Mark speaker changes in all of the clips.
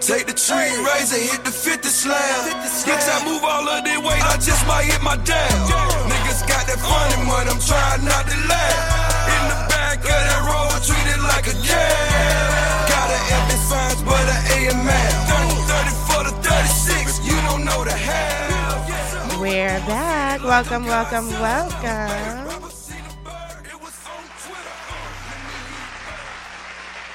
Speaker 1: Take the tree, raise it, hit the 50 slam. Bitch, I move all of this weight, I just might hit my dam. Niggas got that funny money, I'm trying not to laugh. In the back of that road, treated like a jam. Got an empty signs, but an A and man. 30 for the 36, you don't know the half.
Speaker 2: We're back. Welcome, welcome, welcome.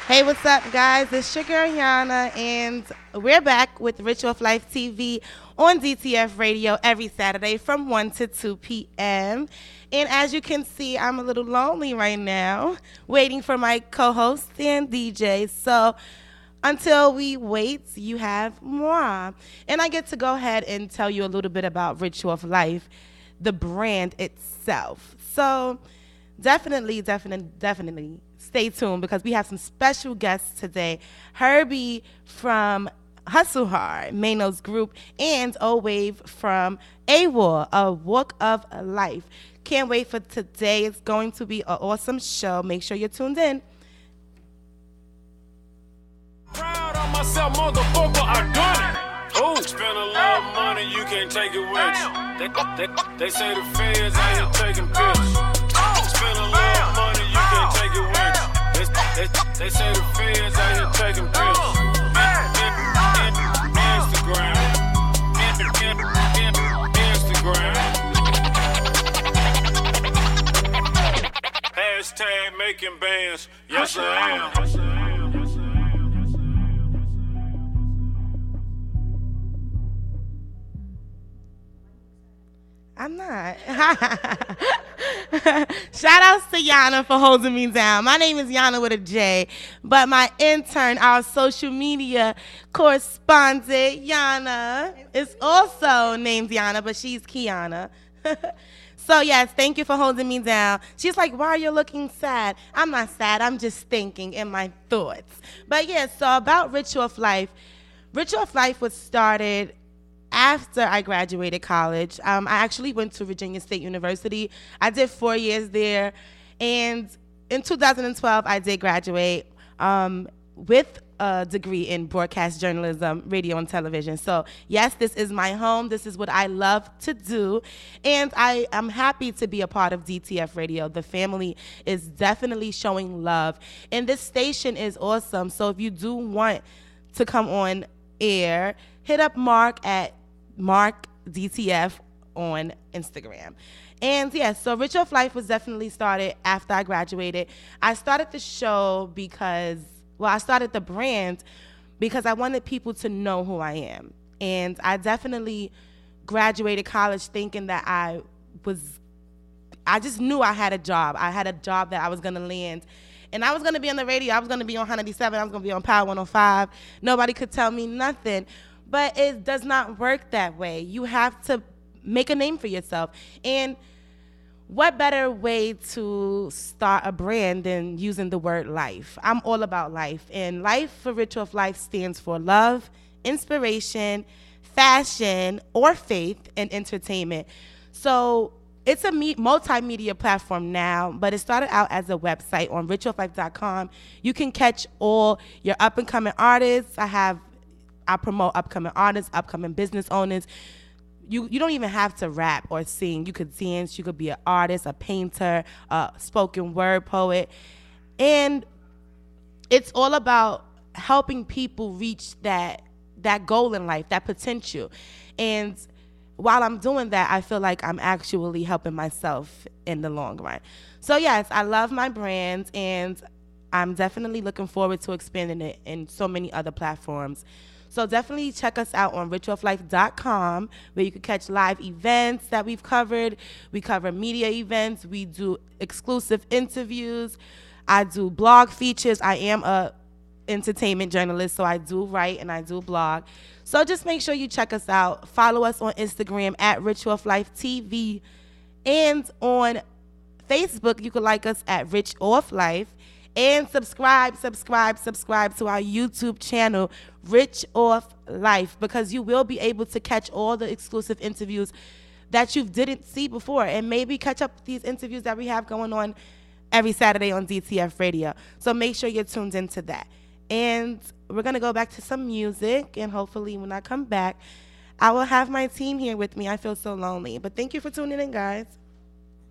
Speaker 2: Hey, what's up, guys? It's your girl, Jhana, and we're back with Ritual of Life TV on DTF Radio every Saturday from 1 to 2 p.m. And as you can see, I'm a little lonely right now, waiting for my co-host and DJ. So until we wait, you have moi. And I get to go ahead and tell you a little bit about Ritual of Life, the brand itself. So definitely stay tuned because we have some special guests today. Herbie from Hustle Hard, Maino's group, and O-Wave from A-War, A Walk of Life. Can't wait for today. It's going to be an awesome show. Make sure you're tuned in.
Speaker 3: Proud of myself, motherfucker, I done it. Oh, spend a lot of money, you can't take it with you. They say the feds out here taking pictures. Spend a lot of money, you can't take it with you. They say the feds out here taking pictures. Instagram. Hashtag making bands. Yes, I am.
Speaker 2: I'm not. Shout outs to Jhana for holding me down. My name is Jhana with a J, but my intern, our social media correspondent, Jhana, is also named Jhana, but she's Kiana. So yes, thank you for holding me down. She's like, why are you looking sad? I'm not sad. I'm just thinking in my thoughts. But yeah, so about Ritual of Life. Ritual of Life was started after I graduated college. I actually went to Virginia State University. I did 4 years there. And in 2012, I did graduate with a degree in broadcast journalism, radio and television. So yes, this is my home. This is what I love to do. And I am happy to be a part of DTF Radio. The family is definitely showing love. And this station is awesome. So if you do want to come on air, hit up Mark at Mark DTF on Instagram. And yes, so Ritual of Life was definitely started after I graduated. I started the show I started the brand because I wanted people to know who I am. And I definitely graduated college thinking that I just knew I had a job. I had a job that I was going to land. And I was going to be on the radio. I was going to be on 107. I was going to be on Power 105. Nobody could tell me nothing. But it does not work that way. You have to make a name for yourself. And what better way to start a brand than using the word life? I'm all about life. And life for Ritual of Life stands for love, inspiration, fashion, or faith, and entertainment. So it's a multimedia platform now, but it started out as a website on ritualoflife.com. You can catch all your up-and-coming artists. I promote upcoming artists, upcoming business owners. You don't even have to rap or sing. You could dance. You could be an artist, a painter, a spoken word poet. And it's all about helping people reach that goal in life, that potential. And while I'm doing that, I feel like I'm actually helping myself in the long run. So yes, I love my brand, and I'm definitely looking forward to expanding it in so many other platforms. So definitely check us out on ritualoflife.com, where you can catch live events that we've covered. We cover media events. We do exclusive interviews. I do blog features. I am a entertainment journalist, so I do write and I do blog. So just make sure you check us out. Follow us on Instagram at Ritual of Life TV. And on Facebook, you can like us at Rich Off Life. And subscribe to our YouTube channel, Rich Off Life, because you will be able to catch all the exclusive interviews that you didn't see before, and maybe catch up these interviews that we have going on every Saturday on DTF Radio. So make sure you're tuned into that. And we're going to go back to some music, and hopefully when I come back, I will have my team here with me. I feel so lonely. But thank you for tuning in, guys.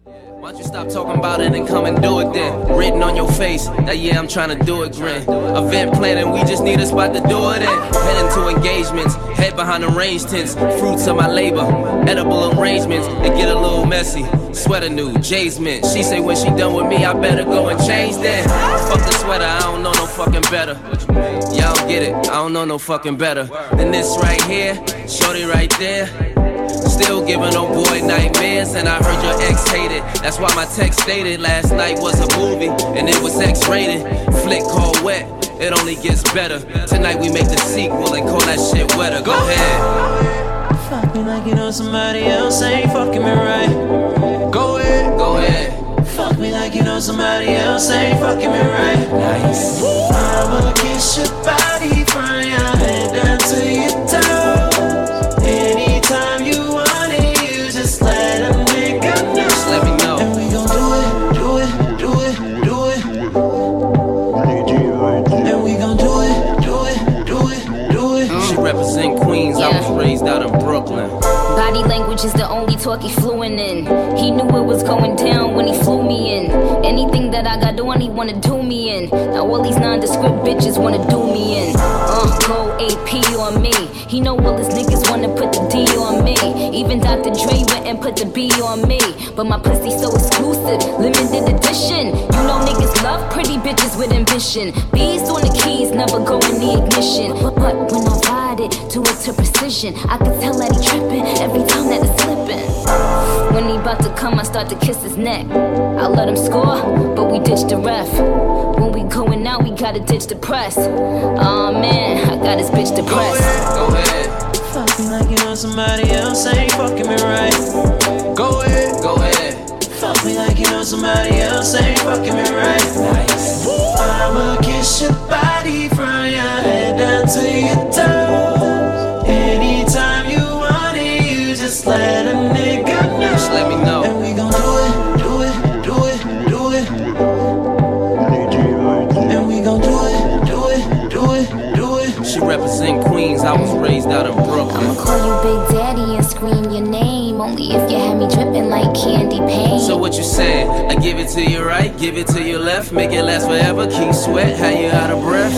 Speaker 4: Why don't you stop talking about it and come and do it then? Written on your face, that yeah, I'm trying to do it, grin. Event planning, we just need a spot to do it in. Heading to engagements, head behind arranged tents. Fruits of my labor, edible arrangements. It get a little messy, sweater new, Jay's mint. She say when she done with me, I better go and change that. Fuck the sweater, I don't know no fucking better. Y'all don't get it, I don't know no fucking better than this right here, shorty right there. Still giving old boy nightmares, and I heard your ex hated. That's why my text stated last night was a movie, and it was X-rated. Flick called Wet, it only gets better. Tonight we make the sequel and call that shit wetter. Go ahead.
Speaker 5: Fuck me like you know somebody else ain't fucking me right. Go ahead.
Speaker 4: Go ahead.
Speaker 5: Fuck me like you know somebody else ain't fucking me right.
Speaker 4: Nice.
Speaker 5: I'ma kiss your body from your head down to your toes. Anytime you want it, you just let a nigga know.
Speaker 4: Just let me know.
Speaker 5: And we gon' do it, do it, do it, do it. And we gon' do it, do it, do it, do it.
Speaker 4: She represent Queens, I was raised out in Brooklyn.
Speaker 6: Body language is the only talk he fluent in. He knew it was going down when he flew me in. Anything that I got on, he wanna do me in. Now all these nondescript bitches wanna do me in. Go AP on me. He know all his niggas wanna put the D on me. Even Dr. Dre went and put the B on me. But my pussy so exclusive, limited edition. You know niggas love pretty bitches with ambition. Bees on the keys, never go in the ignition. But when I ride it, do it to precision. I can tell that he trippin' every time that it's slippin'. When he about to come, I start to kiss his neck. I let him score, but we ditch the ref. When we going out, we gotta ditch the press. Aw man, I got his bitch depressed.
Speaker 4: Go ahead.
Speaker 5: Fuck me like you know somebody else ain't fucking me right. Go ahead.
Speaker 4: Go ahead.
Speaker 5: Fuck me like you know somebody else ain't fucking me right.
Speaker 4: Nice.
Speaker 5: I'ma kiss your body from your head down to your toes. Anytime you want it, you just let a nigga know.
Speaker 4: Just let me know.
Speaker 5: And we gon' do it, do it, do it, do it. And we gon' do it, do it, do it, do it.
Speaker 4: She represent Queens, I was raised out in Brooklyn.
Speaker 6: I'ma call you Big Daddy and scream your name. Only if you had me dripping like candy paint.
Speaker 4: So what you saying? I give it to you right, give it to you left, make it last forever, keep sweat, how you out of breath?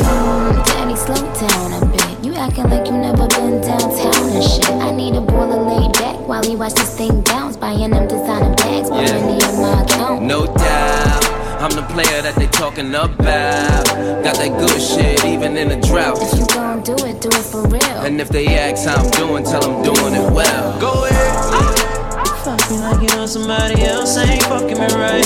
Speaker 6: Daddy, slow down a bit. You acting like you never been downtown and shit. I need a baller laid back while he watch this thing bounce. Buying them designer bags, put money in my account.
Speaker 4: No doubt, I'm the player that they talking about. Got that good shit even in a drought.
Speaker 6: If you gon' do it for real.
Speaker 4: And if they ask how I'm doing, tell them doing it well.
Speaker 5: Go ahead. Fuck me like you know somebody else ain't fucking me right.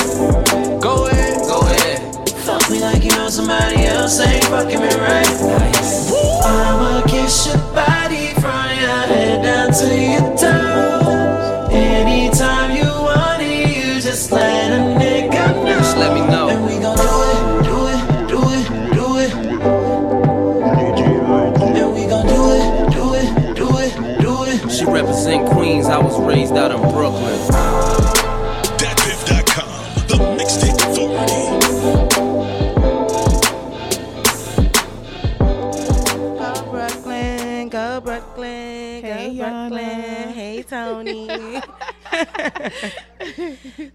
Speaker 5: Go ahead.
Speaker 4: Go ahead.
Speaker 5: Fuck me like you know somebody else ain't fucking me right.
Speaker 4: Nice.
Speaker 5: I'ma kiss your body from your head down to your toes. Anytime you want it, you just let a nigga know.
Speaker 4: Just let me know.
Speaker 5: And we gon' do it, do it, do it, do it. And we gon' do it, do it, do it, do it.
Speaker 4: She represent Queens, I was raised out in Brooklyn.
Speaker 7: DTFRADIO, the mixtape authority.
Speaker 2: Go Brooklyn, go Brooklyn,
Speaker 8: Hey,
Speaker 2: go Brooklyn.
Speaker 8: Yana.
Speaker 2: Hey, Tony.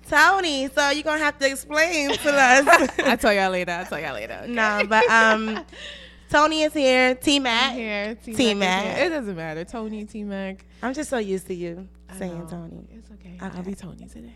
Speaker 2: Tony, so you're going to have to explain to us.
Speaker 8: I'll tell y'all later. Okay.
Speaker 2: No, but Tony is here. TMac.
Speaker 8: Here,
Speaker 2: T-Mac.
Speaker 8: is here. It doesn't matter. Tony, T-Mac.
Speaker 2: I'm just so used to you
Speaker 8: I
Speaker 2: saying
Speaker 8: know.
Speaker 2: Tony.
Speaker 8: It's okay.
Speaker 2: Okay.
Speaker 8: I'll be Tony today.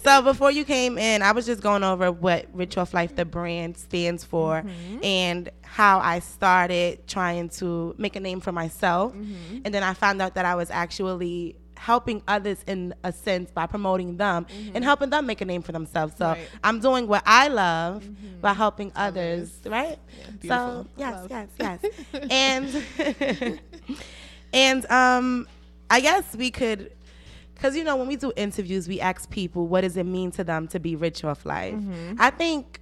Speaker 2: So before you came in, I was just going over what Rich Off Life, the brand, stands for, and how I started trying to make a name for myself. And then I found out that I was actually helping others in a sense by promoting them and helping them make a name for themselves. So
Speaker 8: Right.
Speaker 2: I'm doing what I love by helping others, right?
Speaker 8: beautiful.
Speaker 2: So yes,
Speaker 8: Love.
Speaker 2: yes. And I guess we could, because you know when we do interviews, we ask people what does it mean to them to be rich off life. I think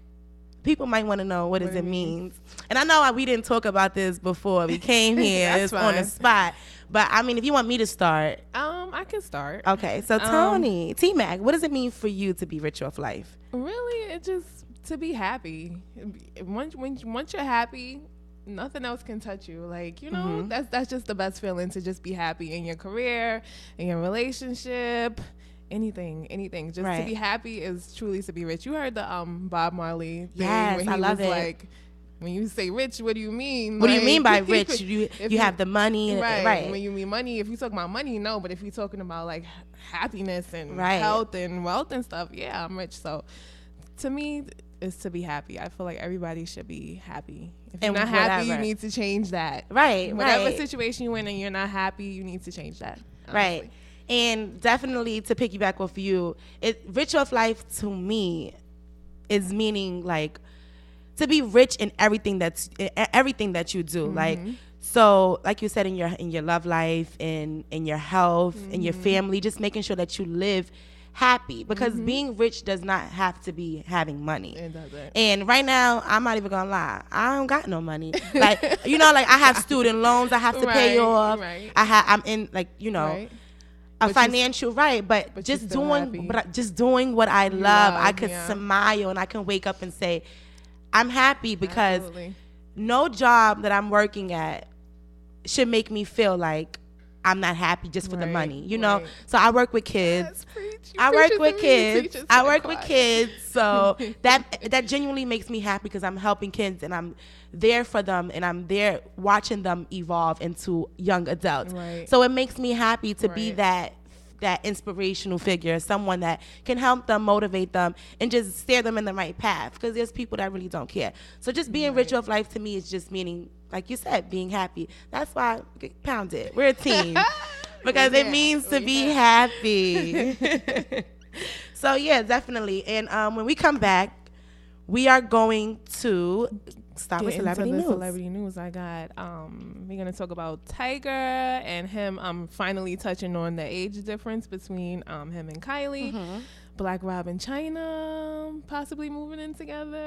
Speaker 2: people might want to know what does it mean. And I know we didn't talk about this before we came here.
Speaker 8: That's
Speaker 2: It's on the
Speaker 8: fine.
Speaker 2: spot. But I mean, if you want me to start.
Speaker 8: I can start.
Speaker 2: Okay, so Tony, T-Mac, what does it mean for you to be rich off life?
Speaker 8: Really, it just To be happy. Once you're happy, nothing else can touch you. Like, you know, that's just the best feeling, to just be happy in your career, in your relationship, anything. Just to be happy is truly to be rich. You heard the Bob Marley thing.
Speaker 2: Yes,
Speaker 8: where
Speaker 2: I
Speaker 8: he
Speaker 2: love
Speaker 8: was
Speaker 2: it.
Speaker 8: Like, when you say rich, what do you mean?
Speaker 2: What do you
Speaker 8: Like,
Speaker 2: mean by rich? You have the money, right?
Speaker 8: When you mean money, if you talk about money, no. But if you're talking about like happiness and
Speaker 2: Right.
Speaker 8: health and wealth and stuff, yeah, I'm rich. So to me, it's to be happy. I feel like everybody should be happy. If you're
Speaker 2: And
Speaker 8: not happy, you
Speaker 2: whatever.
Speaker 8: need to change that.
Speaker 2: Right,
Speaker 8: Whatever
Speaker 2: right.
Speaker 8: situation you're in and you're not happy, you need to change that. Honestly.
Speaker 2: Right. And definitely to piggyback off you, rich off life to me is meaning like to be rich in everything that you do. Like, so like you said, in your love life, in your health, in your family, just making sure that you live happy, because being rich does not have to be having money.
Speaker 8: It doesn't.
Speaker 2: And right now, I'm not even gonna lie, I don't got no money. Like, you know, like I have student loans I have to pay
Speaker 8: Right,
Speaker 2: off.
Speaker 8: right.
Speaker 2: I'm in, like, you know,
Speaker 8: Right.
Speaker 2: a
Speaker 8: But
Speaker 2: financial but
Speaker 8: you're
Speaker 2: just
Speaker 8: still happy.
Speaker 2: doing what I love. I could
Speaker 8: yeah.
Speaker 2: smile and I can wake up and say, I'm happy, because
Speaker 8: Absolutely.
Speaker 2: no job that I'm working at should make me feel like I'm not happy just for the
Speaker 8: Right,
Speaker 2: money, you know?
Speaker 8: right.
Speaker 2: So I work with kids.
Speaker 8: Yes, preach. You
Speaker 2: I work
Speaker 8: preaching
Speaker 2: with
Speaker 8: to me,
Speaker 2: kids.
Speaker 8: teachers
Speaker 2: I
Speaker 8: to the
Speaker 2: work with
Speaker 8: choir.
Speaker 2: kids. So that genuinely makes me happy, because I'm helping kids and I'm there for them and I'm there watching them evolve into young adults.
Speaker 8: Right.
Speaker 2: So it makes me happy to be
Speaker 8: Right.
Speaker 2: that inspirational figure, someone that can help them, motivate them, and just steer them in the right path, because there's people that really don't care. So just being rich off life to me is just meaning, like you said, being happy. That's why, pound it, we're a team. Because it means to be happy. So yeah, definitely. And when we come back, we are going to start with
Speaker 8: Get
Speaker 2: celebrity
Speaker 8: into the
Speaker 2: news.
Speaker 8: celebrity news. I got we're gonna talk about Tiger and him finally touching on the age difference between him and Kylie. Black Rob and China possibly moving in together.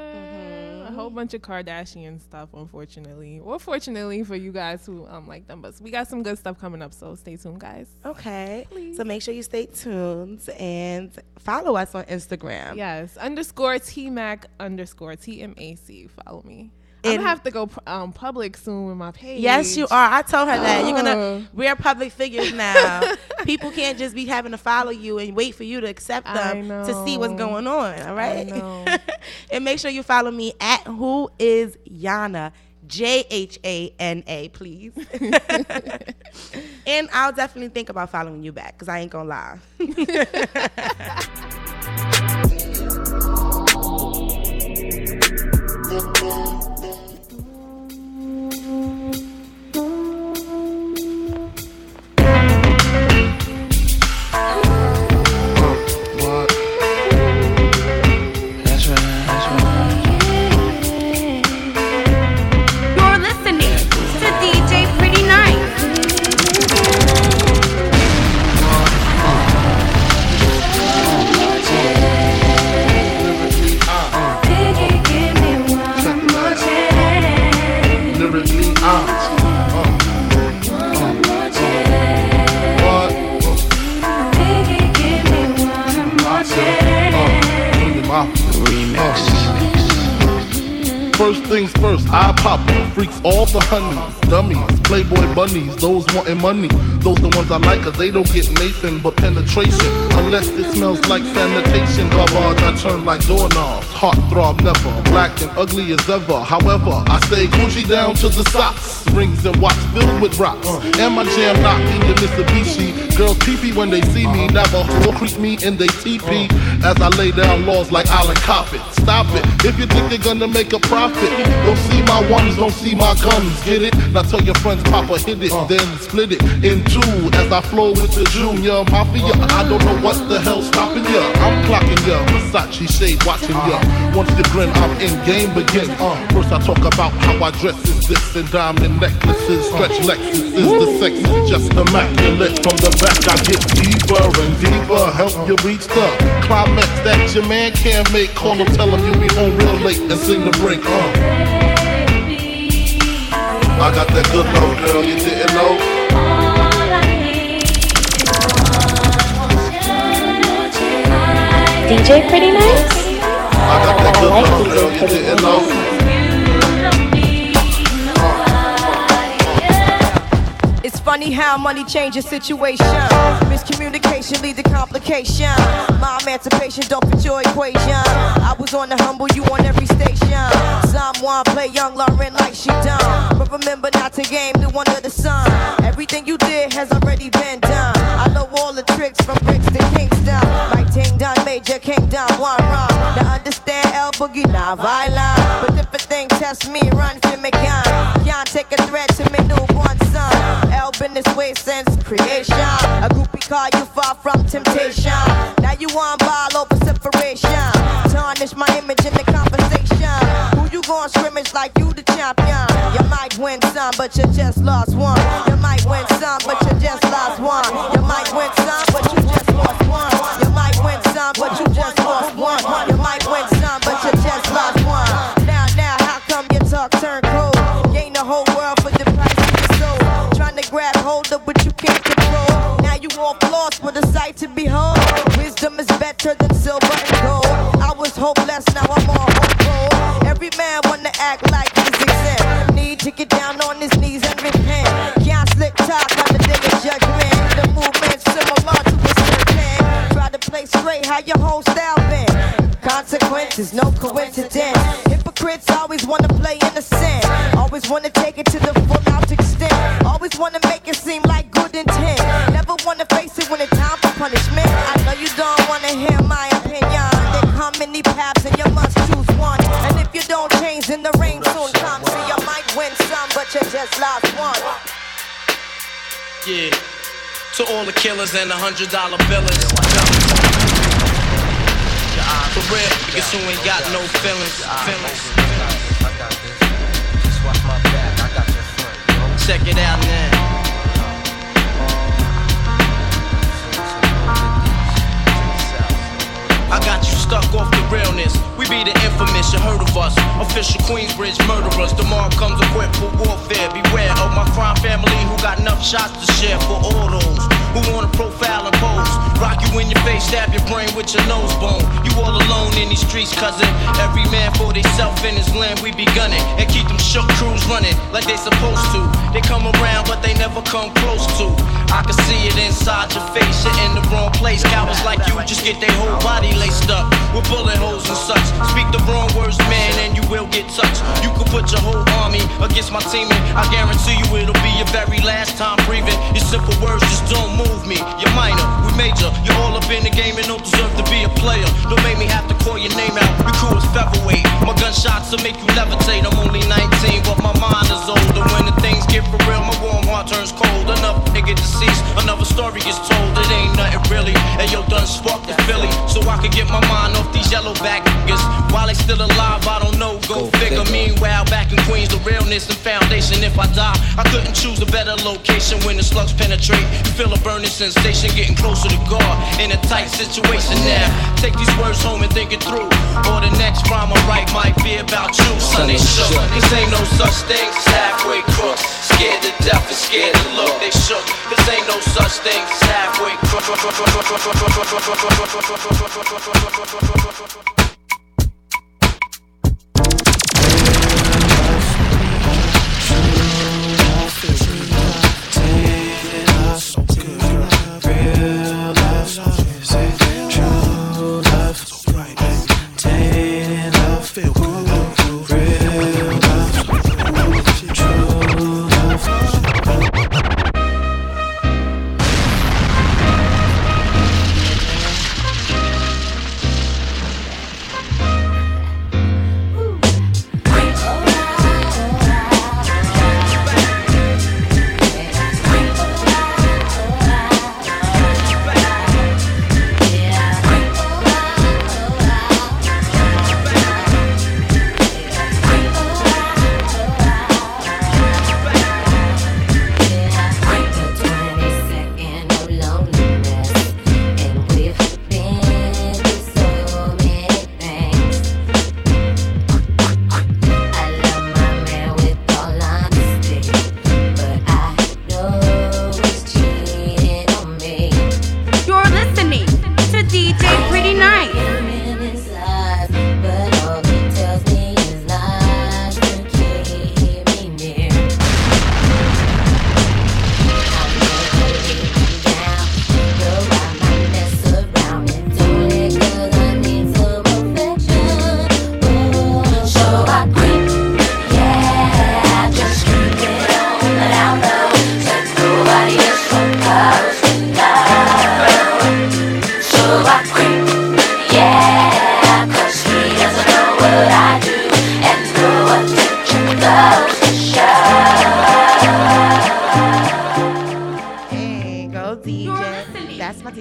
Speaker 8: A whole bunch of Kardashian stuff, unfortunately, or fortunately for you guys who like them. But we got some good stuff coming up, so stay tuned, guys.
Speaker 2: Okay.
Speaker 8: Please.
Speaker 2: So make sure you stay tuned and follow us on Instagram.
Speaker 8: Yes, _TMac _TMAC. Follow me. I'm
Speaker 2: And-
Speaker 8: gonna have to go public soon with my page.
Speaker 2: Yes, you are. I told her that. We're public figures now. People can't just be having to follow you and wait for you to accept them to see what's
Speaker 8: know.
Speaker 2: going on. All right.
Speaker 8: I know.
Speaker 2: And make sure you follow me at Who Is Jhana, JHANA, please. And I'll definitely think about following you back, because I ain't gonna lie.
Speaker 9: You're listening to DJ Pretty Nice.
Speaker 10: Lyrically, First things first, I pop freaks all the honeys, dummies, playboy bunnies, those wanting money. Those the ones I like, cause they don't get Nathan but penetration. Unless it smells like sanitation. Garbage, I turn like doorknobs. Heart throb never, black and ugly as ever. However, I stay Gucci down to the socks. Rings and watch filled with rocks. And my jam knocking the Mitsubishi. Girls pee-pee when they see me. Never will creep me in they teepee. As I lay down laws like Island Coppet. Stop it, if you think they're gonna make a profit. Don't see my ones, don't see my guns. Get it? Now tell your friends Papa hit it, then split it in two. As I flow with the Junior Mafia. I don't know what the hell's stopping ya. I'm clocking ya, Versace shade watching ya. Once you grin, I'm in game begin. First I talk about how I dress is this, and diamond necklaces, stretch Lexus is the sex is just immaculate. From the back I get deeper and deeper, help you reach the climax that your man can't make. Call him, tell him you'll be home real late and sing the break. I got that good love, girl, you didn't know.
Speaker 9: DJ Pretty Nice.
Speaker 10: I got that good love, girl, you didn't know.
Speaker 11: It's funny how money changes situation. Miscommunication lead to complication. My emancipation don't fit your equation. I was on the humble, you on every station. Someone play young Lauren like she done. But remember not to game the one of the sun. Everything you did has already been done. I know all the tricks from bricks to Kingston. My ting done, major kingdom, one wrong. Now understand El Boogie, not violent. But if a thing test me, run for me gun. Can't take a threat to me newborn son. El been this way since creation. A groupie call you far from temptation. Now you on ball over separation. Tarnish my image in the conversation. Who you gon' scrimmage like you the champion? You might win some, but you just lost one. You might win some, but you just lost one. You might win some, but you just lost one. You might win some, but you just lost one. You might win some, but you just lost one. Now, how come your talk turn cold? Gain the whole world for the price of your soul. Trying to grab hold of what you can't control. Now you all lost with a sight to behold. Wisdom is better than silver and gold. I was hopeless, now I'm all hopeful. Every man wanna act like he's exempt. Need to get down on his knees and repent. Can't slick talk on the day of judgment. The movement's similar to a serpent. Try to play straight, how your whole style been. Consequences, no coincidence. Hypocrites always wanna play innocent. Always wanna take it to the full out extent. Always wanna make it seem like good intent. Never wanna face it when it's time for punishment. I know you don't wanna hear my opinion. There come many paths and you must choose one. And if you don't change, then the rain soon comes. So you might win some, but you just lost one.
Speaker 12: Yeah, to all the killers and the $100 billers. For real, niggas who ain't got no feelings. Check it out now. I got you stuck off the realness. We be the infamous, you heard of us. Official Queensbridge murderers. Tomorrow comes equipped for warfare. Beware of my crime family who got enough shots to share for all those who wanna profile and pose. Rock you in your face, stab your brain with your nose bone. You all alone in these streets, cousin. Every man for theyself in his land, we be gunning. And keep them shook crews running like they supposed to. They come around, but they never come close to. I can see it inside your face, you're in the wrong place. Cowards like you just get their whole body laced up with bullet holes and such. Speak the wrong words, man, and you will get touched. You could put your whole army against my team, and I guarantee you it'll be your very last time breathing. Your simple words just don't move me. You're minor, we major. You're all up in the game and don't deserve to be a player. Don't make me have to call your name out. Your crew is featherweight. My gunshots will make you levitate. I'm only 19, but my mind is older. When the things get for real, my warm heart turns cold. Enough nigga deceased, another story is told. It ain't nothing really. And yo, done sparked the Philly, so I could get my mind off these yellow back niggas. While they still alive, I don't know. Go figure. Meanwhile, back in Queens, the realness and foundation. If I die, I couldn't choose a better location. When the slugs penetrate, you feel a burning sensation, getting closer to God in a tight situation now. Take these words home and think it through, or the next rhyme I write might be about you. Son, they shook. This ain't no such thing as halfway crooks. Scared to death and scared to look. They shook. This ain't no such thing as halfway crooks.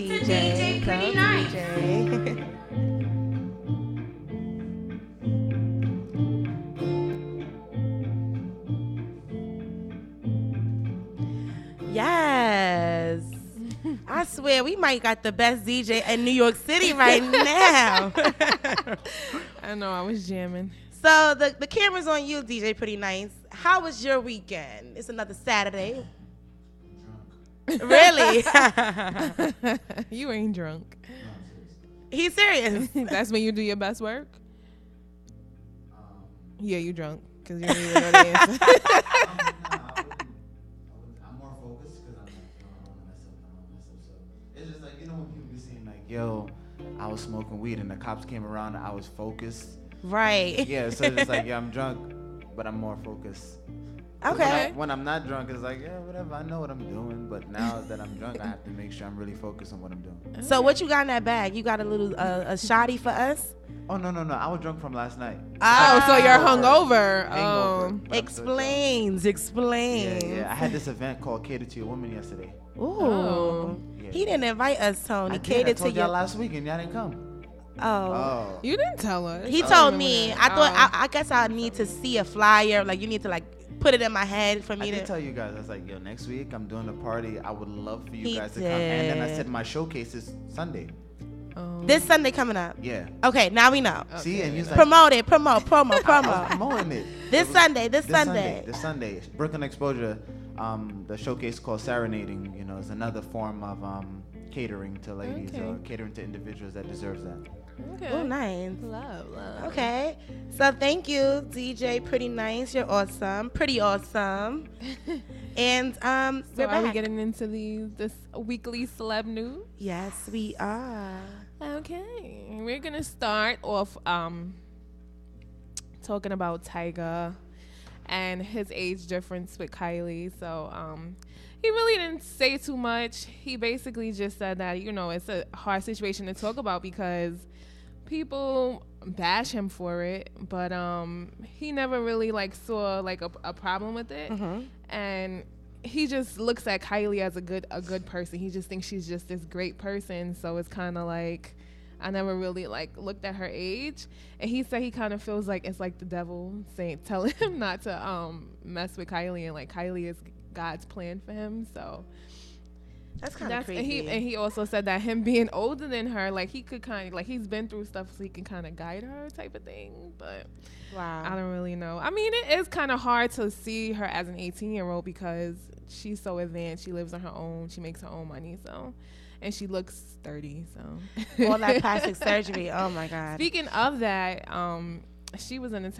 Speaker 2: DJ. Go,
Speaker 9: Pretty Nice.
Speaker 2: DJ. Yes. I swear we might got the best DJ in New York City right now.
Speaker 8: I know, I was jamming.
Speaker 2: So the camera's on you, DJ Pretty Nice. How was your weekend? It's another Saturday. Really?
Speaker 8: You ain't drunk.
Speaker 2: He's serious.
Speaker 8: That's when you do your best work? Yeah, you drunk. Because you don't even know the answer.
Speaker 13: I'm more focused because I don't want to mess up. So it's just like, you know, when people be saying like, yo, I was smoking weed and the cops came around and I was focused.
Speaker 2: Right.
Speaker 13: Yeah, so it's just like, yeah, I'm drunk, but I'm more focused.
Speaker 2: Okay.
Speaker 13: When I'm not drunk, it's like, yeah, whatever, I know what I'm doing. But now that I'm drunk, I have to make sure I'm really focused on what I'm doing.
Speaker 2: So what you got in that bag? You got a little a shotty for us?
Speaker 13: Oh, no. I was drunk from last night.
Speaker 8: Oh, so you're hungover.
Speaker 13: Hangover.
Speaker 2: Explains.
Speaker 13: Yeah. I had this event called Cater to Your Woman yesterday.
Speaker 2: Ooh.
Speaker 13: Yeah.
Speaker 2: He didn't invite us, Tony.
Speaker 13: I
Speaker 2: Cater
Speaker 13: told
Speaker 2: to
Speaker 13: y'all
Speaker 2: your
Speaker 13: last week and y'all didn't come.
Speaker 2: Oh.
Speaker 8: You didn't tell us.
Speaker 2: He told me. I thought I guess I need to see a flyer. Like you need to put it in my head for me
Speaker 13: I
Speaker 2: to
Speaker 13: did tell you guys, I was like, yo, next week I'm doing a party. I would love for you
Speaker 2: He
Speaker 13: guys to come. And then I
Speaker 2: did.
Speaker 13: said my showcase is Sunday.
Speaker 2: This Sunday coming up.
Speaker 13: Yeah.
Speaker 2: Okay, now we know.
Speaker 13: See, and he's like,
Speaker 2: Promote it. Promo.
Speaker 13: I was promoting it.
Speaker 2: This Sunday.
Speaker 13: Brooklyn Exposure, the showcase called Serenading, you know, is another form of catering to ladies or catering to individuals that deserves that.
Speaker 8: Okay.
Speaker 2: Oh, nice.
Speaker 8: Love.
Speaker 2: Okay. So thank you, DJ Pretty Nice. You're awesome. Pretty awesome. And
Speaker 8: So
Speaker 2: we're
Speaker 8: are we
Speaker 2: back.
Speaker 8: getting into this weekly celeb news?
Speaker 2: Yes, we are.
Speaker 8: Okay. We're gonna start off talking about Tyga and his age difference with Kylie. So he really didn't say too much. He basically just said that, you know, it's a hard situation to talk about because people bash him for it, but he never really saw a problem with it. And he just looks at Kylie as a good person. He just thinks she's just this great person. So it's kind of like, I never really looked at her age. And he said he kind of feels like it's like the devil telling him not to mess with Kylie, and Kylie is God's plan for him. So
Speaker 2: that's kind of crazy.
Speaker 8: And he also said that him being older than her, he could kind of he's been through stuff, so he can kind of guide her type of thing. But
Speaker 2: wow,
Speaker 8: I don't really know. I mean, it is kind of hard to see her as an 18-year-old because she's so advanced. She lives on her own. She makes her own money. So, and she looks 30. So
Speaker 2: all that plastic surgery. Oh my God.
Speaker 8: Speaking of that, she was in the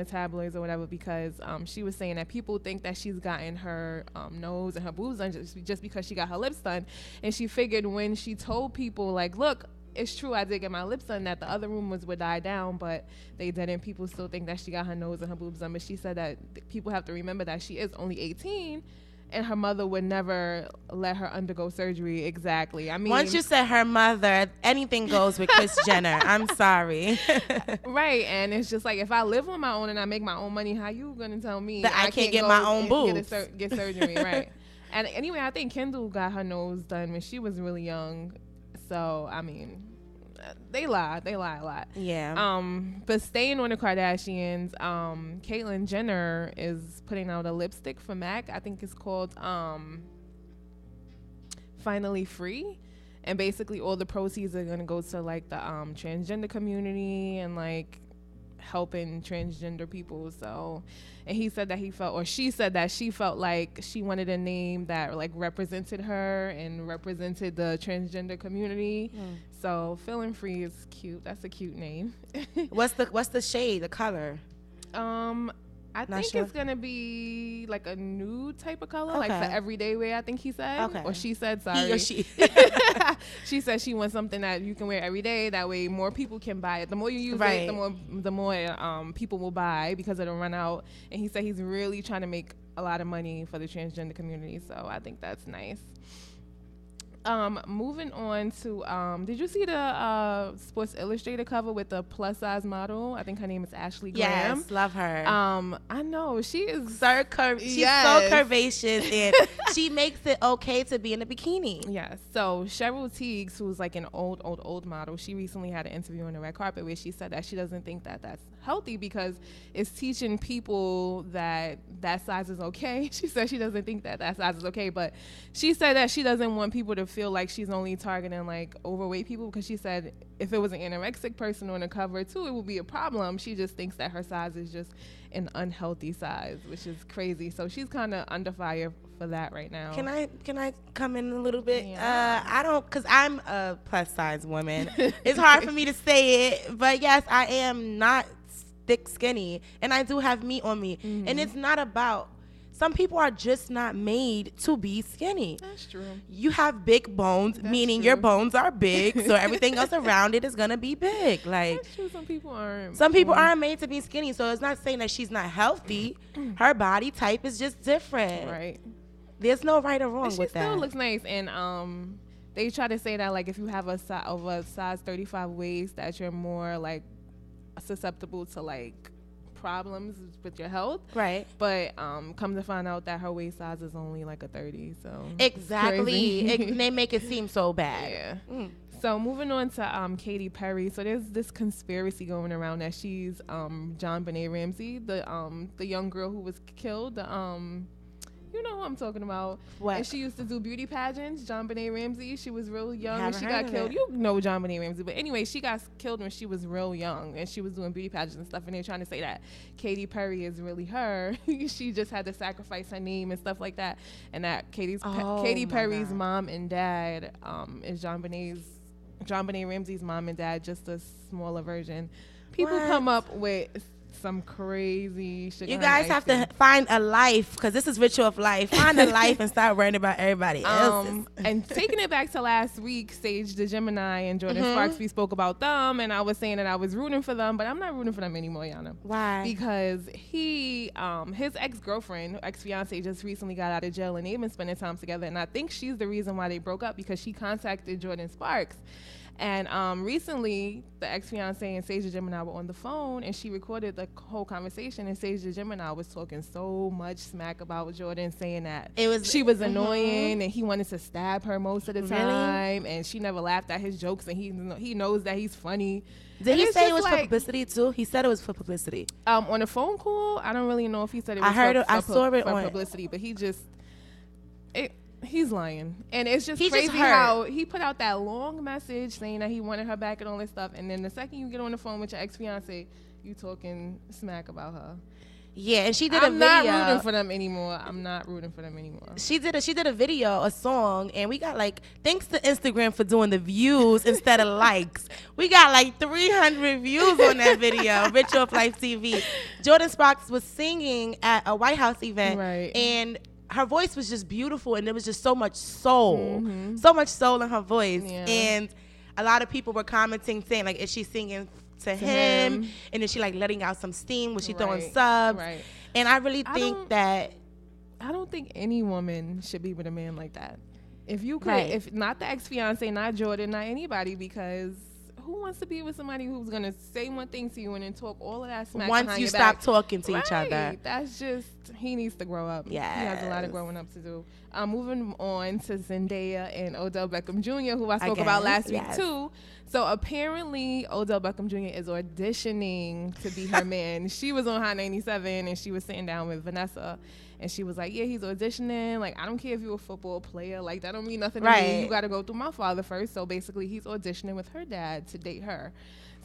Speaker 8: tabloids or whatever because she was saying that people think that she's gotten her nose and her boobs done just because she got her lips done, and she figured when she told people look, it's true, I did get my lips done, that the other rumors would die down, but they didn't. People still think that she got her nose and her boobs done, but she said that people have to remember that she is only 18. And her mother would never let her undergo surgery. Exactly. I mean,
Speaker 2: once you said her mother, anything goes with Kris Jenner. I'm sorry.
Speaker 8: Right. And it's just if I live on my own and I make my own money, how you gonna tell me
Speaker 2: that I can't get my own boobs?
Speaker 8: Get surgery, right? And anyway, I think Kendall got her nose done when she was really young. So I mean, they lie a lot.
Speaker 2: Yeah.
Speaker 8: But staying on the Kardashians, Caitlyn Jenner is putting out a lipstick for MAC. I think it's called Finally Free. And basically all the proceeds are gonna go to the transgender community and helping transgender people. So, and he said that she said that she felt like she wanted a name that represented her and represented the transgender community. So Feeling Free is cute. That's a cute name.
Speaker 2: What's the shade, the color?
Speaker 8: I think it's gonna be a nude type of color, for everyday wear. I think he said, or she said. Sorry,
Speaker 2: he or she.
Speaker 8: She said she wants something that you can wear every day. That way, more people can buy it. The more you use it, the more people will buy because it'll run out. And he said he's really trying to make a lot of money for the transgender community. So I think that's nice. Moving on to did you see the Sports Illustrated cover with the plus size model? I think her name is Ashley Graham.
Speaker 2: Yes, love her.
Speaker 8: I know she is
Speaker 2: she's so curvaceous, and she makes it okay to be in a bikini.
Speaker 8: Yes. So Cheryl Teagues, who's like an old model, she recently had an interview on the red carpet where she said that she doesn't think that that's healthy because it's teaching people that size is okay. She said she doesn't think that size is okay, but she said that she doesn't want people to feel like she's only targeting like overweight people, because she said if it was an anorexic person on the cover too, it would be a problem. She just thinks that her size is just an unhealthy size, which is crazy. So she's kind of under fire for that right now.
Speaker 2: Can I come in a little bit?
Speaker 8: Yeah.
Speaker 2: I don't, because I'm a plus size woman. It's hard for me to say it, but yes, I am not thick skinny, and I do have meat on me.
Speaker 8: Mm-hmm.
Speaker 2: And it's not about, some people are just not made to be skinny.
Speaker 8: That's true.
Speaker 2: You have big bones,
Speaker 8: That's
Speaker 2: meaning
Speaker 8: true.
Speaker 2: your bones are big, so everything else around it is gonna be big. Like,
Speaker 8: That's true. Some people aren't.
Speaker 2: some people aren't made to be skinny, so it's not saying that she's not healthy. Her body type is just different.
Speaker 8: Right.
Speaker 2: There's no right or wrong
Speaker 8: And she
Speaker 2: with
Speaker 8: still
Speaker 2: that.
Speaker 8: looks nice, and they try to say that like if you have a size 35 waist, that you're more like susceptible to like problems with your health.
Speaker 2: Right.
Speaker 8: But come to find out that her waist size is only like a 30. So
Speaker 2: Exactly.
Speaker 8: crazy.
Speaker 2: They make it seem so bad.
Speaker 8: Yeah. So moving on to Katy Perry. So there's this conspiracy going around that she's John Benet Ramsey, the young girl who was killed. You know who I'm talking about.
Speaker 2: What?
Speaker 8: And she used to do beauty pageants. John Benet Ramsey. She was real young when
Speaker 2: Haven't
Speaker 8: she
Speaker 2: heard
Speaker 8: got
Speaker 2: of
Speaker 8: killed.
Speaker 2: it.
Speaker 8: You know John Benet Ramsey. But anyway, she got killed when she was real young, and she was doing beauty pageants and stuff. And they're trying to say that Katy Perry is really her. She just had to sacrifice her name and stuff like that. And that Katy Perry's
Speaker 2: God.
Speaker 8: mom and dad is John Benet Ramsey's mom and dad, just a smaller version. People
Speaker 2: What?
Speaker 8: come up with some crazy shit.
Speaker 2: You guys have to find a life, because this is Ritual of Life. Find a life and start worrying about everybody else.
Speaker 8: And taking it back to last week, Sage the Gemini and Jordan Sparks, we spoke about them, and I was saying that I was rooting for them, but I'm not rooting for them anymore, Jhana.
Speaker 2: Why?
Speaker 8: Because his ex-girlfriend, ex-fiance, just recently got out of jail, and they've been spending time together, and I think she's the reason why they broke up, because she contacted Jordan Sparks. And recently, the ex-fiance and Sage the Gemini were on the phone, and she recorded the whole conversation, and Sage the Gemini was talking so much smack about Jordan, saying that she was annoying, and he wanted to stab her most of the time, and she never laughed at his jokes, and he knows that he's funny.
Speaker 2: Did
Speaker 8: And
Speaker 2: he
Speaker 8: it's
Speaker 2: say it
Speaker 8: just
Speaker 2: was for
Speaker 8: like,
Speaker 2: publicity too? He said it was for publicity.
Speaker 8: on a phone call, I don't really know if he said it was
Speaker 2: I saw it
Speaker 8: for
Speaker 2: on
Speaker 8: publicity, but he's lying. And it's just
Speaker 2: He's
Speaker 8: crazy
Speaker 2: just hurt.
Speaker 8: how he put out that long message saying that he wanted her back and all this stuff, and then the second you get on the phone with your ex-fiance, you talking smack about her.
Speaker 2: Yeah, and she did
Speaker 8: I'm
Speaker 2: a video.
Speaker 8: not rooting for them anymore. I'm not rooting for them anymore.
Speaker 2: She did a video, a song, and we got like, thanks to Instagram for doing the views instead of likes. We got like 300 views on that video, Ritual of Life TV. Jordan Sparks was singing at a White House event,
Speaker 8: Right.
Speaker 2: and her voice was just beautiful, and there was just so much soul, so much soul in her voice.
Speaker 8: Yeah.
Speaker 2: And a lot of people were commenting saying like, is she singing to him? And then she like letting out some steam, was she throwing subs?
Speaker 8: Right.
Speaker 2: And I really think that
Speaker 8: I don't think any woman should be with a man like that. If you could,
Speaker 2: Right.
Speaker 8: if not the ex-fiance, not Jordan, not anybody, because who wants to be with somebody who's gonna say one thing to you and then talk all of that smack
Speaker 2: once
Speaker 8: behind
Speaker 2: you
Speaker 8: your
Speaker 2: stop
Speaker 8: back?
Speaker 2: talking to each other.
Speaker 8: Right. That's just, he needs to grow up. He has a lot of
Speaker 2: Yes.
Speaker 8: growing up to do. Moving on to Zendaya and Odell Beckham Jr., who I spoke
Speaker 2: Again,
Speaker 8: about last
Speaker 2: yes.
Speaker 8: week too. So apparently Odell Beckham Jr. is auditioning to be her man. She was on Hot 97 and she was sitting down with Vanessa. And she was like, yeah, he's auditioning. Like, I don't care if you're a football player. Like, that don't mean nothing to me.
Speaker 2: Right.
Speaker 8: You got to go through my father first. So basically, he's auditioning with her dad to date her.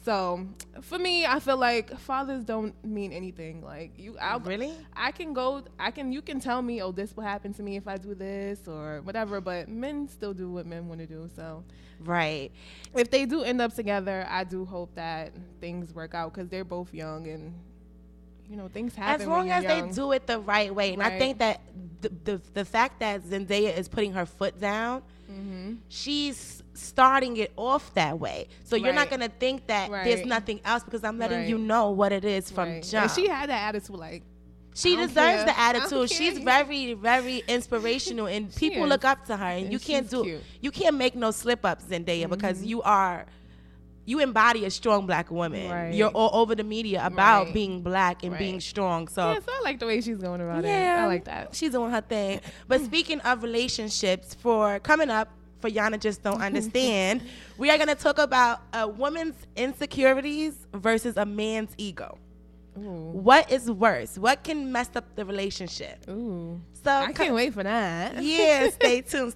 Speaker 8: So for me, I feel like fathers don't mean anything. Like, you can tell me, oh, this will happen to me if I do this or whatever. But men still do what men want to do. So
Speaker 2: right.
Speaker 8: If they do end up together, I do hope that things work out, because they're both young and, you know, things happen.
Speaker 2: As long
Speaker 8: when
Speaker 2: as
Speaker 8: you're
Speaker 2: they
Speaker 8: young.
Speaker 2: do it the right way. And I
Speaker 8: Right.
Speaker 2: think that the fact that Zendaya is putting her foot down, she's starting it off that way. So you're not
Speaker 8: Right.
Speaker 2: going to think that
Speaker 8: Right.
Speaker 2: there's nothing else, because I'm letting
Speaker 8: Right.
Speaker 2: you know what it is from
Speaker 8: Right.
Speaker 2: jump.
Speaker 8: And she had that attitude, like,
Speaker 2: She deserves the attitude. She's very, very inspirational, and people look up to her. And you can't make no slip ups, Zendaya, because you embody a strong black woman. Right. You're all over the media about being black and being strong. So
Speaker 8: so I like the way she's going about it. I like that.
Speaker 2: She's doing her thing. But speaking of relationships, for coming up, for Jhana Just Don't Understand, we are going to talk about a woman's insecurities versus a man's ego. Ooh. What is worse? What can mess up the relationship?
Speaker 8: Ooh. So I can't wait for that.
Speaker 2: Yeah, stay tuned.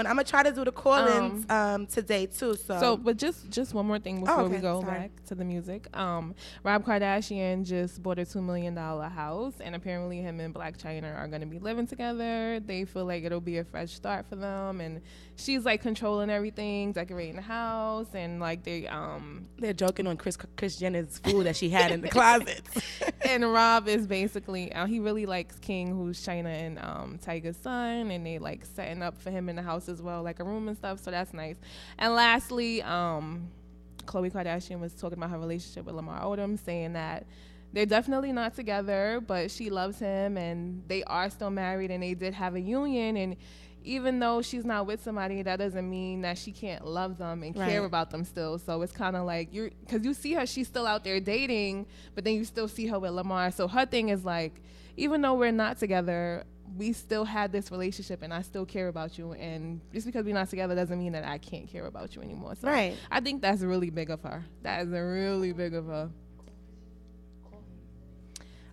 Speaker 2: I'm gonna try to do the call-ins today too.
Speaker 8: But just one more thing before we go back to the music. Rob Kardashian just bought a $2 million house, and apparently him and Blac Chyna are gonna be living together. They feel like it'll be a fresh start for them, and she's like controlling everything, decorating the house, and like
Speaker 2: they're joking on Kris Jenner's food that she had in the closet.
Speaker 8: And Rob is basically he really likes King, who's Chyna and Tiger's son, and they like setting up for him in the house as well, like a room and stuff. So that's nice. And lastly, Khloe Kardashian was talking about her relationship with Lamar Odom, saying that they're definitely not together, but she loves him, and they are still married, and they did have a union. And even though she's not with somebody, that doesn't mean that she can't love them and care about them still. So it's kind of like because you see her, she's still out there dating, but then you still see her with Lamar. So her thing is like, even though we're not together, we still had this relationship, and I still care about you. And just because we're not together doesn't mean that I can't care about you anymore. So I think that's really big of her. That is a really big of her.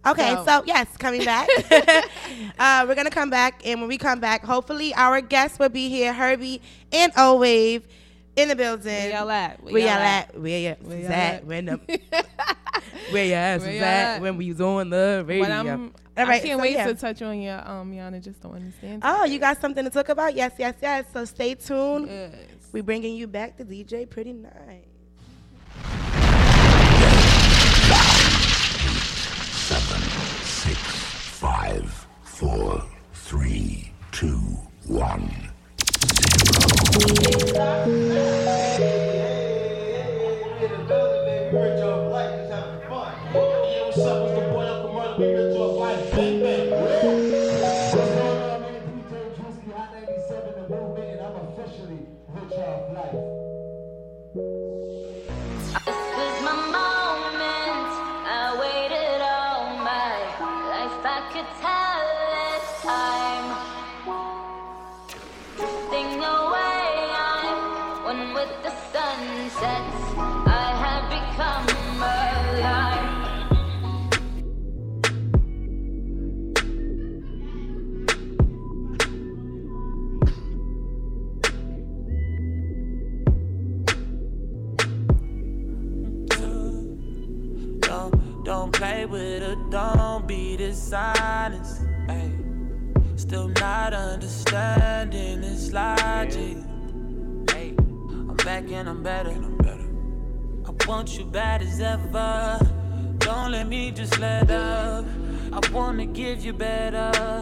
Speaker 2: Okay, so yes, coming back. We're going to come back, and when we come back, hopefully our guests will be here, Herbie and O-Wave, in the building.
Speaker 8: Where y'all at?
Speaker 2: Where your ass is at when we was on the radio.
Speaker 8: I can't wait to touch on your Jhana Just Don't Understand.
Speaker 2: Oh, you got something to talk about? Yes. So stay tuned. Yes. We bringing you back to DJ Pretty Nice.
Speaker 14: 7, 6, 5, 4, 3, 2, 1,
Speaker 5: Don't play with her, don't be dishonest. Ay. Still not understanding this logic. Ay. I'm back and I'm better. I want you bad as ever. Don't let me just let up. I wanna give you better.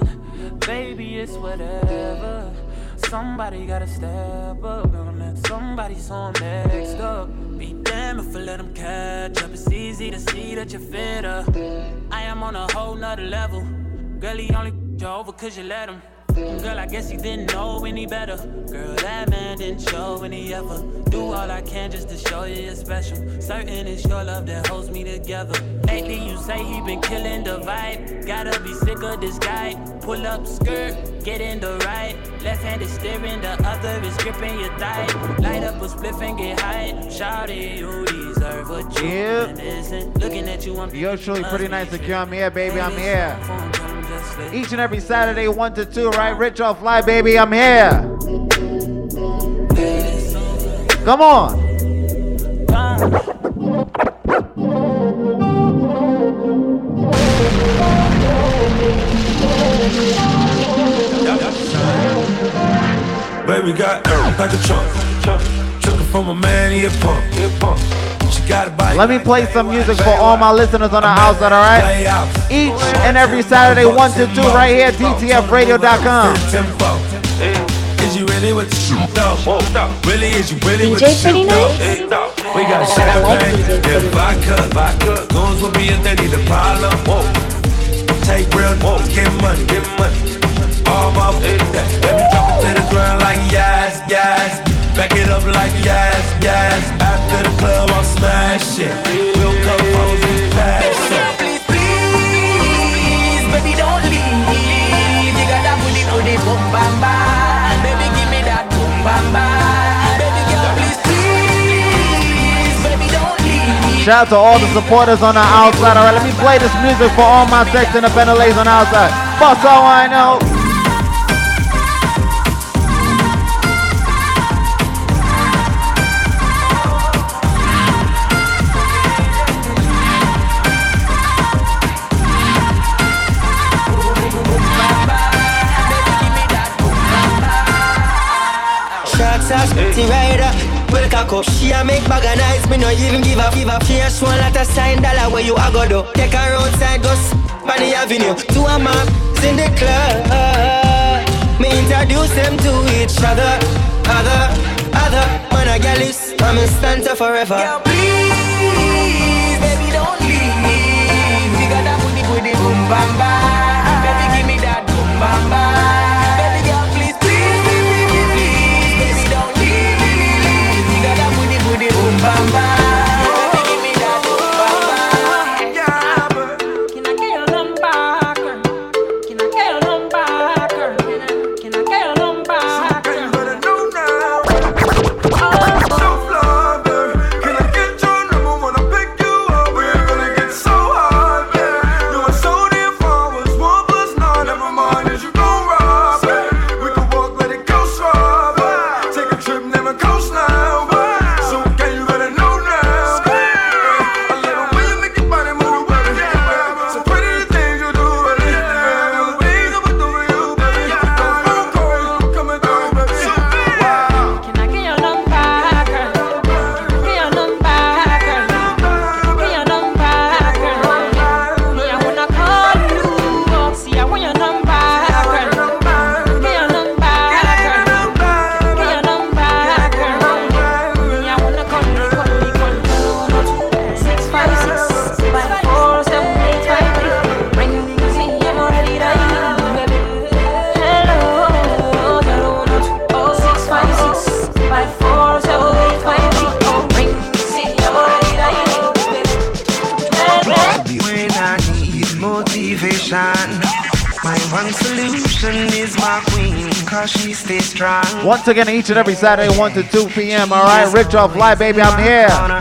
Speaker 5: Baby, it's whatever. Somebody gotta step up. Gonna let somebody so I'm next up. Be damn if I let them catch up. It's easy to see that you're fitter. I am on a whole nother level. Girl, he only you over cause you let him. Girl, I guess he didn't know any better. Girl, that man didn't show any ever. Do all I can just to show you you're special. Certain it's your love that holds me together. Lately you say he been killing the vibe. Gotta be sick of this guy. Pull up skirt, get in the right. Left hand is steering, the other is gripping your thigh. Light up a spliff and get high. Shawty, you deserve what you isn't. Looking at you, I'm
Speaker 15: Yo, truly pretty nice to I'm here, baby, I'm here. Each and every Saturday, 1 to 2, right? Rich or Fly, baby, I'm here. Come on.
Speaker 1: Baby got like a trunk. Took it from a man, he a punk. She got a body.
Speaker 15: Let me play some music for all my listeners on the house, all right? Each and every Saturday, 1 to 2, right here, DTFRADIO.com.
Speaker 1: Is you really with the shoot up? Really, is you really with
Speaker 9: DJ
Speaker 1: the shoot
Speaker 9: Pretty
Speaker 1: up? We got champagne, yeah, vodka. Goons will be if they need a problem. Take real
Speaker 15: Shout out to all the supporters on the outside. All right, let me play this music for all my sex and the Benelets on the outside. Fuck all I know.
Speaker 16: Rider, well cock up. She a make bag of nice, me no even give up. She a show a lot of sign dollar where you a go do. Take her outside, go on the avenue. Two of my in the club. Me introduce them to each other. Other, man a girl is, I'm in stanza forever. Girl, please, baby don't leave. You got that booty boom bam bam. Baby give me that boom bam bam. Bam bam.
Speaker 15: Once again, each and every Saturday, 1 to 2 p.m. All right, Rick Draw Fly, baby, I'm here. Shout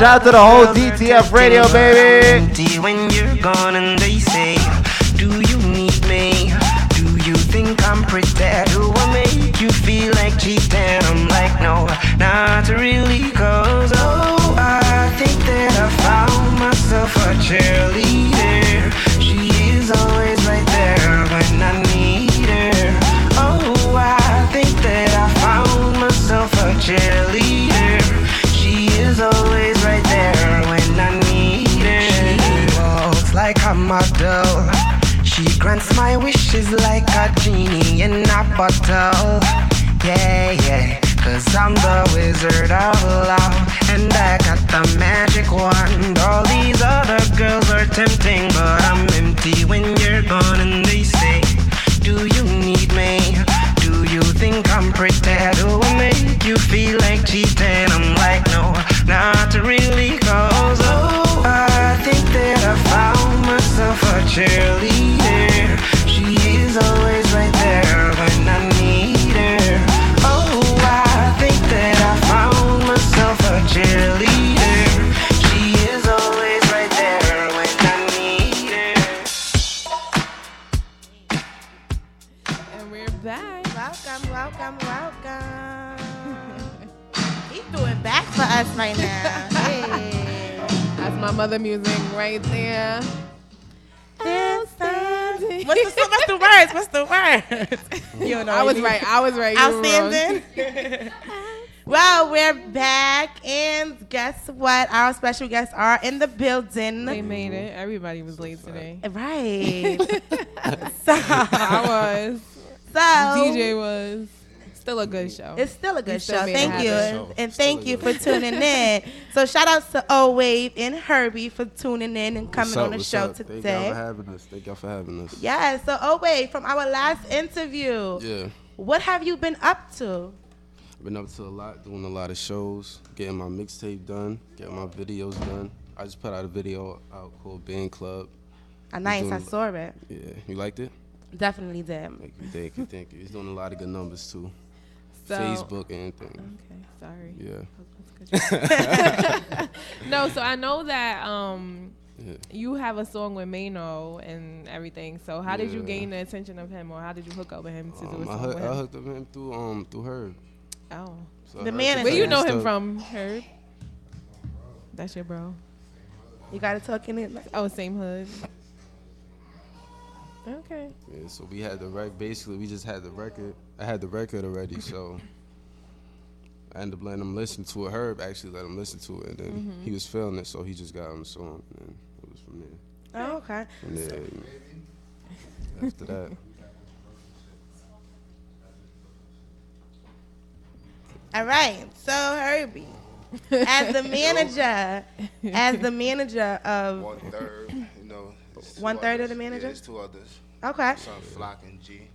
Speaker 15: out to the whole DTF Radio, baby.
Speaker 17: When you're gone and they say, do you need me? Do you think I'm pretty? Do I make you feel like cheating? I'm like, no, not really, cause oh, I think that I found myself a cheerleader. She is always right there when I need her. Oh, I think that I found myself a cheerleader. She is always right there when I need her. She walks like a model. She grants my wishes like a genie in a bottle. Yeah, cause I'm the wizard of love, and I got the magic wand. All these other girls are tempting, but I'm empty when you're gone. And they say, do you need me? Do you think I'm pretty? Do I make you feel like cheating? I'm like, no, not really, cause oh, I think that I found myself a cheerleader. She is always right there when I need her. Oh, I think that I found myself a cheerleader. She is always right there when I need her.
Speaker 8: And we're back.
Speaker 2: Welcome. He's doing back for us right now. Hey.
Speaker 8: That's my mother music right there.
Speaker 2: What's the words? You don't know.
Speaker 8: I was right.
Speaker 2: Outstanding. Well, we're back, and guess what? Our special guests are in the building.
Speaker 8: They made it. Everybody was late today.
Speaker 2: Right.
Speaker 8: I was.
Speaker 2: So
Speaker 8: DJ was. Still a good show.
Speaker 2: It's still a good show. Thank you. And thank you for tuning in. So shout out to O-Wave and Herbie for tuning in and coming on the show today.
Speaker 18: Thank y'all for having us.
Speaker 2: Yeah, so O-Wave, from our last interview, what have you been up to?
Speaker 18: I've been up to a lot, doing a lot of shows, getting my mixtape done, getting my videos done. I just put out a video out called Band Club.
Speaker 2: Nice, I saw it.
Speaker 18: Yeah, you liked it?
Speaker 2: Definitely did.
Speaker 18: Thank you. It's doing a lot of good numbers too.
Speaker 8: So,
Speaker 18: Facebook and anything.
Speaker 8: Okay, sorry.
Speaker 18: Yeah.
Speaker 8: No, so I know that you have a song with Maino and everything. So how did you gain the attention of him, or how did you hook up with him to do a song with him?
Speaker 18: I hooked up with him through Herb.
Speaker 8: Oh,
Speaker 18: so
Speaker 2: the manager.
Speaker 8: Where you know him from, Herb? That's your bro.
Speaker 2: You gotta talk in it.
Speaker 8: Oh, same hood. Okay.
Speaker 18: Yeah, so we had the record. Basically, we just had the record. I had the record already, so I ended up letting him listen to it. Herb actually let him listen to it, and then he was feeling it, so he just got on the song, and then it was from there.
Speaker 2: Oh, okay.
Speaker 18: From there, after that.
Speaker 2: All right, so Herbie, as the manager of
Speaker 19: 1/3, you know.
Speaker 2: 1/3 of the manager.
Speaker 19: Yeah, there's 2 others.
Speaker 2: Okay.
Speaker 19: Son Flock and G.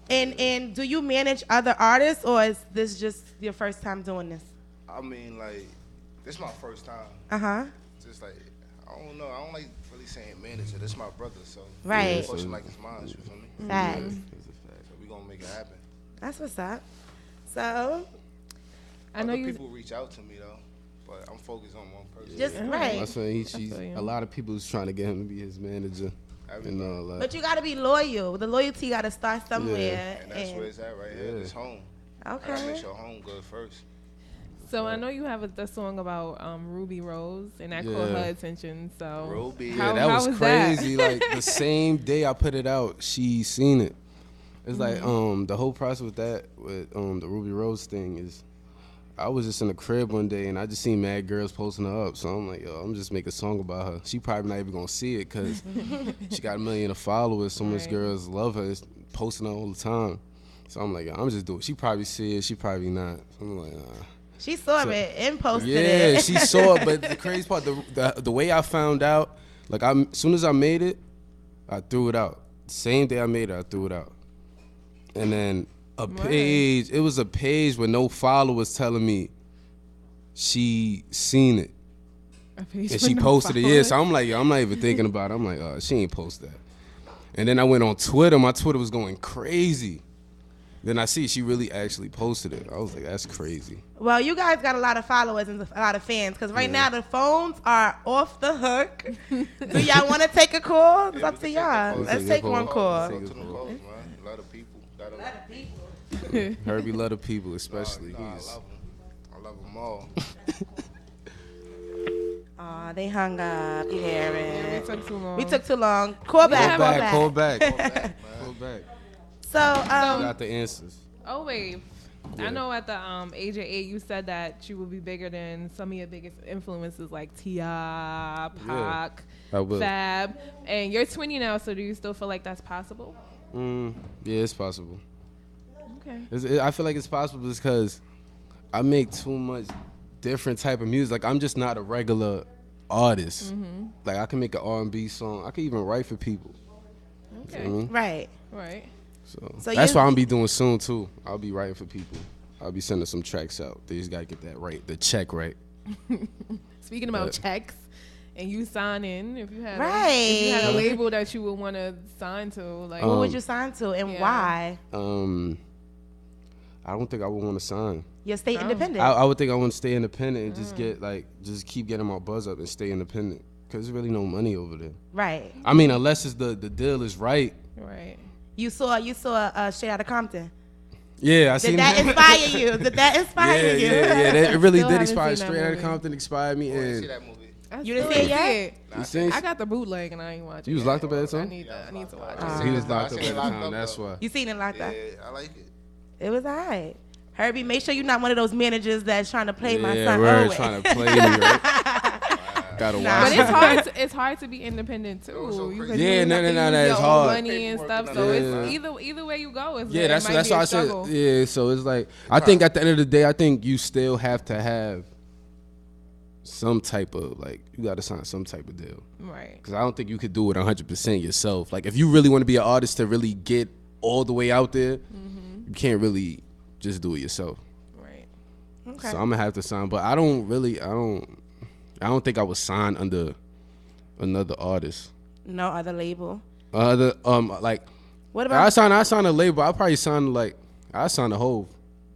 Speaker 2: And do you manage other artists, or is this just your first time doing this?
Speaker 19: I mean, like, this is my first time. Just like, I don't know. I don't like really saying manager. This is my brother, so
Speaker 2: right.
Speaker 19: Yeah, so like it's mine. You feel me?
Speaker 2: Facts.
Speaker 19: Yeah, so we gonna make it happen.
Speaker 2: That's what's up. So,
Speaker 8: I know
Speaker 19: people reach out to me though, but I'm focused on one person.
Speaker 2: Just right.
Speaker 18: I say a lot of people is trying to get him to be his manager. And all that.
Speaker 2: But you gotta be loyal. The loyalty gotta start somewhere.
Speaker 19: Yeah. And that's where it's at right here. It's home.
Speaker 2: Okay.
Speaker 19: I gotta make sure home good first.
Speaker 8: So I know you have a song about Ruby Rose, and that caught her attention. So
Speaker 19: Ruby,
Speaker 18: yeah, that was crazy. Like the same day I put it out, she seen it. It's like the whole process with that, with the Ruby Rose thing is, I was just in the crib one day and I just seen mad girls posting her up. So I'm like, yo, I'm just make a song about her. She probably not even gonna see it because she got 1 million of followers. So much girls love her, posting her all the time. So I'm like, yo, I'm just doing it. She probably see it, she probably not. So I'm like,
Speaker 2: She saw it and posted it.
Speaker 18: Yeah, she saw it. But the crazy part, the way I found out, like as soon as I made it, I threw it out. Same day I made it, I threw it out. And then it was a page with no followers telling me she seen it. And she posted it. Yeah, so I'm like, yo, I'm not even thinking about it. I'm like, she ain't post that. And then I went on Twitter. My Twitter was going crazy. Then I see she really actually posted it. I was like, that's crazy.
Speaker 2: Well, you guys got a lot of followers and a lot of fans, because right now the phones are off the hook. Do y'all want to take a call? It's up to y'all. Let's take one call.
Speaker 19: A lot of people.
Speaker 2: A lot of people.
Speaker 18: Herbie love the people, especially.
Speaker 19: I love them all.
Speaker 2: Aw, they hung up. You hear it?
Speaker 8: We took too long.
Speaker 2: Call back.
Speaker 18: Call back.
Speaker 2: So,
Speaker 18: got the answers.
Speaker 8: Oh wait, I know at the age of 8 you said that you would be bigger than some of your biggest influences like T.I., Pac, Fab, and you're 20 now. So do you still feel like that's possible?
Speaker 18: Yeah, it's possible.
Speaker 8: Okay.
Speaker 18: I feel like it's possible because I make too much different type of music. Like I'm just not a regular artist. Like I can make an R&B song. I can even write for people.
Speaker 8: Okay.
Speaker 18: You know what I mean?
Speaker 8: Right.
Speaker 18: So that's what I'm be doing soon too. I'll be writing for people. I'll be sending some tracks out. They just gotta get that right, the check right.
Speaker 8: Speaking about checks, and you sign in, if you had
Speaker 2: Right.
Speaker 8: a label that you would want to sign to, like
Speaker 2: What would you sign to and why?
Speaker 18: I don't think I would want to sign.
Speaker 2: You stay independent.
Speaker 18: I would think I want to stay independent and just keep getting my buzz up and stay independent because there's really no money over there.
Speaker 2: Right.
Speaker 18: I mean, unless it's the deal is right.
Speaker 8: Right.
Speaker 2: You saw Straight Outta Compton.
Speaker 18: Yeah, I seen
Speaker 2: that. Did that inspire you? Did that inspire you?
Speaker 18: Yeah, it really did inspire. Straight Outta Compton inspired me. And
Speaker 2: you didn't see it yet?
Speaker 8: I got the bootleg and I ain't watching it.
Speaker 18: You was locked up at that time?
Speaker 8: I need to watch it.
Speaker 18: He was locked up at the time. That's why.
Speaker 2: You seen it locked up?
Speaker 19: Yeah, I like it.
Speaker 2: It was all right. Herbie, make sure you're not one of those managers that's trying to play my son.
Speaker 18: Yeah, trying to play me. Right? Gotta watch.
Speaker 8: But it's hard to be independent too.
Speaker 18: It's hard.
Speaker 8: Money and stuff. So it's either way you go. It's
Speaker 18: that's what I said. Yeah, so it's like I think at the end of the day, I think you still have to have some type of you got to sign some type of deal.
Speaker 8: Right.
Speaker 18: Because I don't think you could do it 100% yourself. Like if you really want to be an artist to really get all the way out there, you can't really just do it yourself.
Speaker 8: Right.
Speaker 2: Okay.
Speaker 18: So I'm gonna have to sign, but I don't think I would sign under another artist.
Speaker 2: No other label.
Speaker 18: What about? I sign a label. I probably sign I sign a Hove.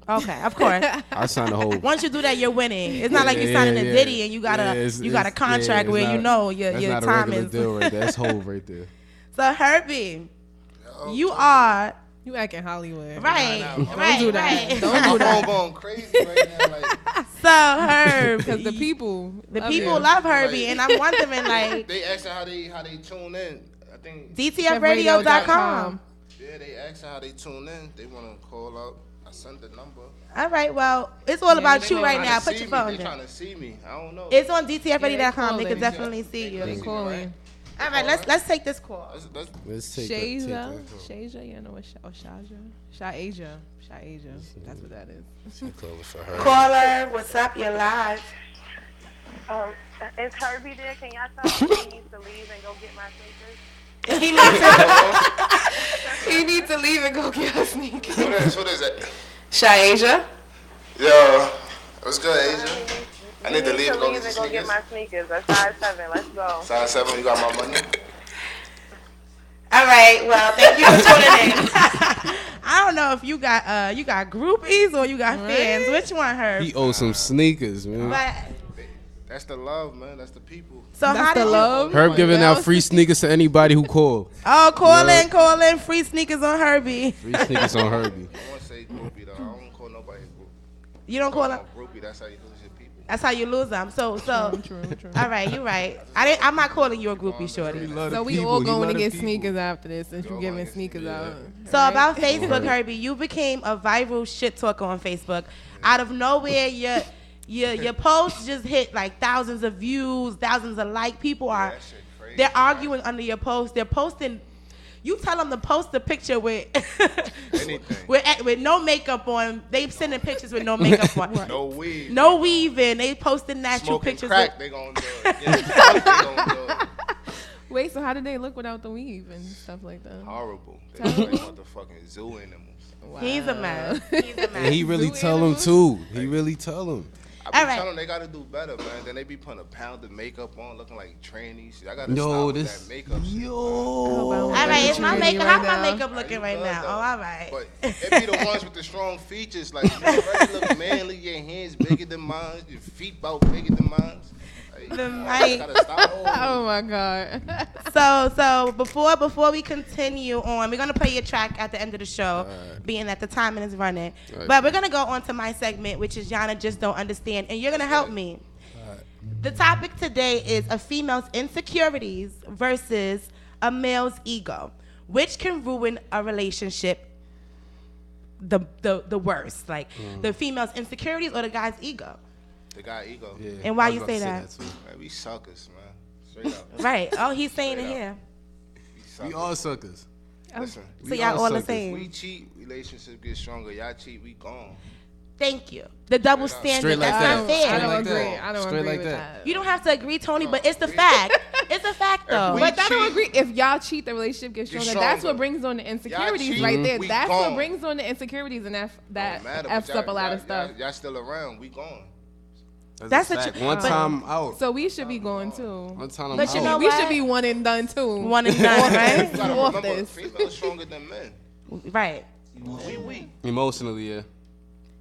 Speaker 2: Okay, of course.
Speaker 18: I signed the whole.
Speaker 2: Once you do that, you're winning. It's not like you're signing a Diddy and you got a contract where you know your time is.
Speaker 18: That's not a regular deal right there. That's Hov right there.
Speaker 2: So Herbie, you are.
Speaker 8: You acting Hollywood.
Speaker 2: Right.
Speaker 8: Don't do that.
Speaker 2: Right.
Speaker 8: Don't do that.
Speaker 19: I'm going crazy right now. Like,
Speaker 2: so Herb,
Speaker 8: because the people
Speaker 2: love Herbie, and I'm wondering like
Speaker 19: they asked how they tune in. I think
Speaker 2: DTFRADIO.com.
Speaker 19: Yeah, they asked how they tune in. They want to call out. I sent the number.
Speaker 2: All right, well, it's all about you right now. Put your phone
Speaker 19: down. They
Speaker 2: down.
Speaker 19: trying to see me. I don't know.
Speaker 2: It's on DTFRADIO.com. They can definitely see you.
Speaker 8: They calling.
Speaker 2: All right, let's take this call.
Speaker 18: Let's take
Speaker 8: Shaja, you know what? Shaja. That's what that is.
Speaker 2: Caller, what's up? You're live.
Speaker 20: Is Herbie there? Can y'all tell me he needs to leave and go get my sneakers?
Speaker 2: He needs to leave and go get her sneakers.
Speaker 19: What is it?
Speaker 2: Shaja?
Speaker 19: Yo, what's good, Asia? I need to leave and go get the
Speaker 20: sneakers. Get my sneakers. That's size 7. Let's go.
Speaker 19: Size 7, you got my money?
Speaker 2: All right, well, thank you for tuning in. I don't know if you got groupies or you got fans. Which one, Herb?
Speaker 18: He owes some sneakers, man.
Speaker 2: But
Speaker 19: that's the love, man. That's the people.
Speaker 2: So that's how did love?
Speaker 18: Herb giving out free sneakers to anybody who call.
Speaker 2: Oh, call in. Free sneakers on Herbie.
Speaker 18: Free sneakers on Herbie.
Speaker 19: I won't say groupie, though. I don't call nobody groupie.
Speaker 2: You don't call them?
Speaker 19: Groupie, that's how you lose your people.
Speaker 2: That's how you lose them. So.
Speaker 8: True.
Speaker 2: All right, you're right. I'm not calling you a groupie, shorty.
Speaker 8: So we all going to get sneakers after this since you're giving sneakers out.
Speaker 2: So about Facebook, Herbie, you became a viral shit talker on Facebook. Out of nowhere, your posts just hit like thousands of views, thousands of likes. People they're arguing under your post. They're posting. You tell them to post a picture with with no makeup on. They sending pictures with no makeup on.
Speaker 19: No weave.
Speaker 2: No weaving. They posting natural
Speaker 19: Smoking
Speaker 2: pictures.
Speaker 19: Crack, they gonna do it. Yeah, they gonna do it.
Speaker 8: Wait, so how did they look without the weave and stuff like that?
Speaker 19: Horrible. They look like motherfucking zoo animals.
Speaker 2: Wow. He's a man.
Speaker 18: And he really tell them too. He really tell them.
Speaker 19: I be telling them they gotta do better, man. Then they be putting a pound of makeup on, looking like trannies. I gotta stop with that makeup shit.
Speaker 2: All right, it's my makeup. How's my makeup looking right now? Oh, all right.
Speaker 19: But it be the ones with the strong features, like you already look manly. Your hands bigger than mine. Your feet about bigger than mine.
Speaker 8: Oh my God.
Speaker 2: So before we continue on, we're gonna play your track at the end of the show, being that the timing is running. But we're gonna go on to my segment, which is Jhana Just Don't Understand, and you're gonna help me. The topic today is a female's insecurities versus a male's ego. Which can ruin a relationship the worst? Like the female's insecurities or the guy's ego?
Speaker 19: The guy ego.
Speaker 2: Yeah, and why you say that?
Speaker 19: Man, we suckers, man. Straight up.
Speaker 2: Right. Oh, he's saying it here.
Speaker 18: We all suckers.
Speaker 19: Listen,
Speaker 2: so y'all all the same.
Speaker 19: We cheat, relationship get stronger. Y'all cheat, we gone.
Speaker 2: Thank you. The double standard.
Speaker 18: Like
Speaker 2: that's not fair.
Speaker 8: I don't agree. I don't agree with that.
Speaker 2: You don't have to agree, Tony, but it's the fact. It's a fact, though.
Speaker 8: But I don't agree. If y'all cheat, the relationship gets stronger. That's what brings on the insecurities right there. That's what brings on the insecurities, and that F's up a lot of stuff.
Speaker 19: Y'all still around. We gone.
Speaker 2: That's a
Speaker 18: one time out.
Speaker 8: So we should be going too.
Speaker 18: One time
Speaker 2: but
Speaker 18: out.
Speaker 2: You know
Speaker 8: we should be one and done too.
Speaker 2: One and done, right?
Speaker 19: Off this. Females stronger than men.
Speaker 2: Right.
Speaker 19: We.
Speaker 18: Emotionally, yeah.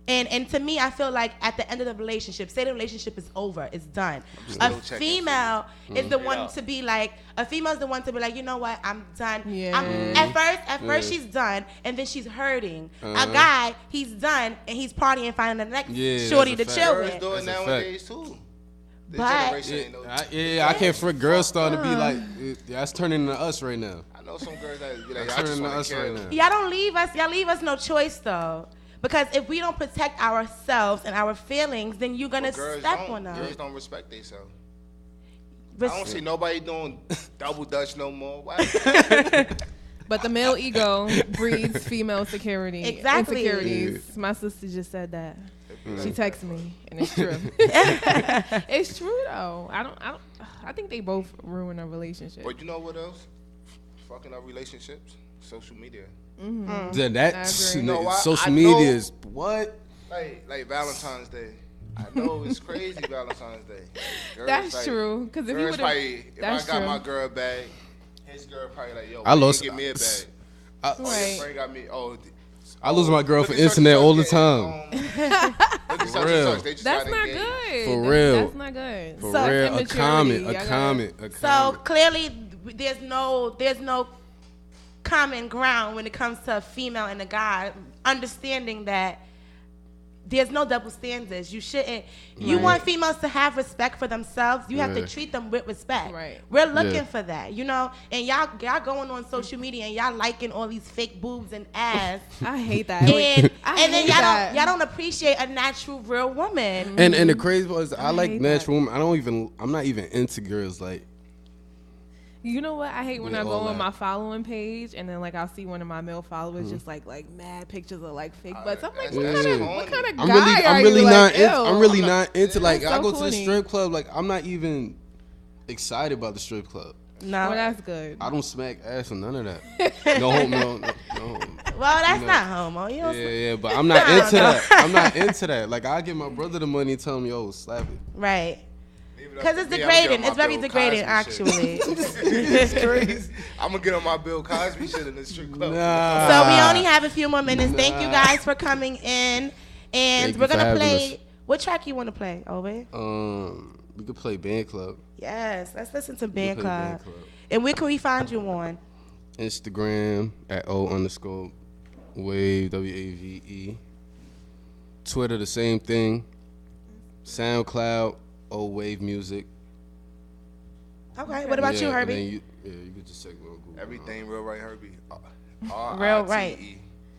Speaker 2: And to me, I feel like at the end of the relationship, say the relationship is over, it's done. A female is the one to be like, you know what, I'm done.
Speaker 8: Yeah.
Speaker 2: At first she's done, and then she's hurting. A guy, he's done, and he's partying, finding the next shorty to chill with.
Speaker 19: Girls do it nowadays too.
Speaker 2: But
Speaker 18: I can't for girls starting to be like, that's turning into us right now.
Speaker 19: I know some girls that be like,
Speaker 18: that's turning into us right now.
Speaker 2: Y'all don't leave us. Y'all leave us no choice though. Because if we don't protect ourselves and our feelings, then you're going to step on them.
Speaker 19: Girls don't respect themselves. I don't see nobody doing double dutch no more. Why?
Speaker 8: But the male ego breeds female security.
Speaker 2: Exactly.
Speaker 8: Insecurities. My sister just said that. She texted me, and it's true. It's true though. I think they both ruin a relationship.
Speaker 19: But you know what else? Fucking up relationships. Social media.
Speaker 18: Then that's social media is what?
Speaker 19: Like Valentine's Day. I know it's crazy Valentine's Day. Girls
Speaker 8: that's true. Because if you would have,
Speaker 19: if I got my girl bag, his girl probably like, yo,
Speaker 18: I lost.
Speaker 19: give me a bag.
Speaker 8: Right.
Speaker 19: Friend got me. Oh,
Speaker 18: I lose my girl for internet all the time.
Speaker 19: For real.
Speaker 8: That's not good.
Speaker 18: For real.
Speaker 8: That's not good.
Speaker 18: For real. A comment.
Speaker 2: So clearly, there's no common ground when it comes to a female and a guy. Understanding that there's no double standards. You shouldn't. You want females to have respect for themselves. You have to treat them with respect.
Speaker 8: Right.
Speaker 2: We're looking for that, you know. And y'all going on social media and y'all liking all these fake boobs and ass.
Speaker 8: I hate that.
Speaker 2: And then y'all don't appreciate a natural, real woman.
Speaker 18: And the crazy part is, I like natural women. I'm not even into girls like.
Speaker 8: You know what? I hate when I go
Speaker 18: all
Speaker 8: on
Speaker 18: that.
Speaker 8: my following page and then like I'll see one of my male followers just like mad pictures of like fake butts. I'm like, what kind of guy are
Speaker 18: I'm really
Speaker 8: you?
Speaker 18: not.
Speaker 8: Like,
Speaker 18: I'm really not into like.
Speaker 8: That's
Speaker 18: I
Speaker 8: so
Speaker 18: go to the
Speaker 8: funny.
Speaker 18: strip club. Like I'm not even excited about the strip club.
Speaker 2: No,
Speaker 8: well, that's good.
Speaker 18: I don't smack ass or none of that. No homo. No.
Speaker 2: Well, that's not homo. You don't
Speaker 18: Yeah, but I'm not into that. I'm not into that. Like I give my brother the money and tell him, yo, slap it.
Speaker 2: Right. Because it's degrading. It's very degrading, actually.
Speaker 19: It's crazy. I'm gonna get on my Bill Cosby shit in the strip club.
Speaker 2: So we only have a few more minutes. Thank you guys for coming in, and we're gonna play. What track you want to play, Obe?
Speaker 18: We could play Band Club.
Speaker 2: Yes, let's listen to Band Club. And where can we find you on?
Speaker 18: Instagram at @O_wave WAVE. Twitter the same thing. SoundCloud. Wave music.
Speaker 2: Okay, what about you, Herbie?
Speaker 18: You could just check me on Google.
Speaker 19: Everything real right, Herbie.
Speaker 2: Real right.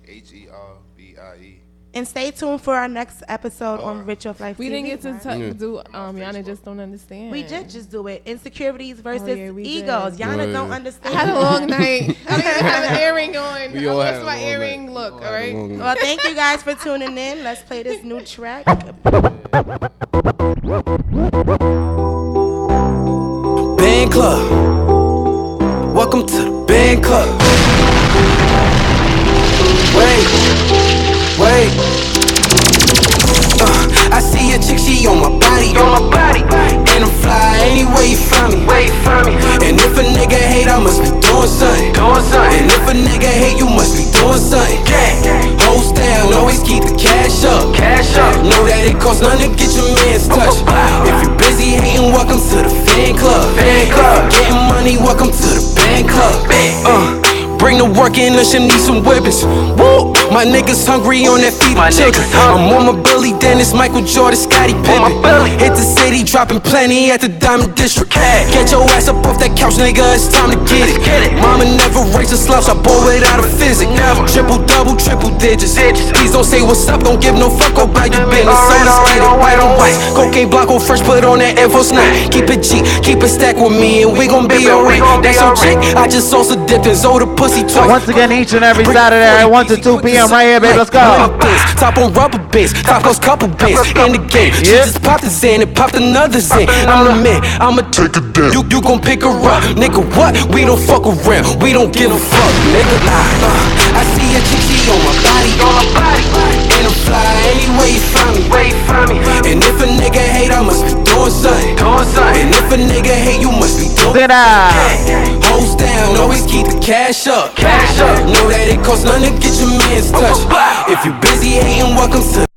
Speaker 19: HERBIE.
Speaker 2: And stay tuned for our next episode on Rich Off Life
Speaker 8: We
Speaker 2: TV.
Speaker 8: didn't get to do Yana just don't understand.
Speaker 2: We did just do it. Insecurities versus egos. Yana don't understand.
Speaker 8: I had a long night. I didn't even have an earring on.
Speaker 18: We all had
Speaker 8: What's
Speaker 18: a
Speaker 8: my
Speaker 18: long
Speaker 8: earring
Speaker 18: night.
Speaker 8: look, all right?
Speaker 2: Well, thank you guys for tuning in. Let's play this new track.
Speaker 1: Band Club. Welcome to the Band Club. Wait. I see a chick, she on my body. And I'm fly anywhere you find me. And if a nigga hate, I must be doing something. And if a nigga hate, you must be doing something. Hoes down, always keep the cash up. Know that it costs nothing to get your man's touch. If you busy hating, welcome to the fan club. Getting money, welcome to the Band Club. Bring the work in, us and need some whippings. Woo! My niggas hungry on that feed of children. I'm on my Billy Dennis, Michael Jordan, Scottie Pippen. Hit the city, dropping plenty at the Diamond District. Get your ass up off that couch, nigga, it's time to get it. Mama never raised a slouch, I bought without a physic. Triple double, triple digits. Please don't say what's up, don't give no fuck about your business. So let's get it, white on white. Cocaine Blanco fresh, put on that Air Force 9. Keep it G, keep it stacked with me, and we gon' be alright. That's your chick, I just also dipped in Zoda pussy twice.
Speaker 15: Once again, each and every Saturday, 1 to 2 p.m. right here, baby. Let's go.
Speaker 1: Top on rubber bands, top goes couple bands in the game. She just popped the Zan and popped another Zan. I'm the man, I'ma take it down. You gon' pick her up, nigga. What? We don't fuck around, we don't give a fuck, nigga. I see a chick, she on my body. And I'm fly anywhere you find me. And if a nigga hate, I must be doing something. And if a nigga hate, you must be doing something. Hoes down, always keep the cash up. Know that it costs nothing to get your man's touch. If you busy hating, welcome to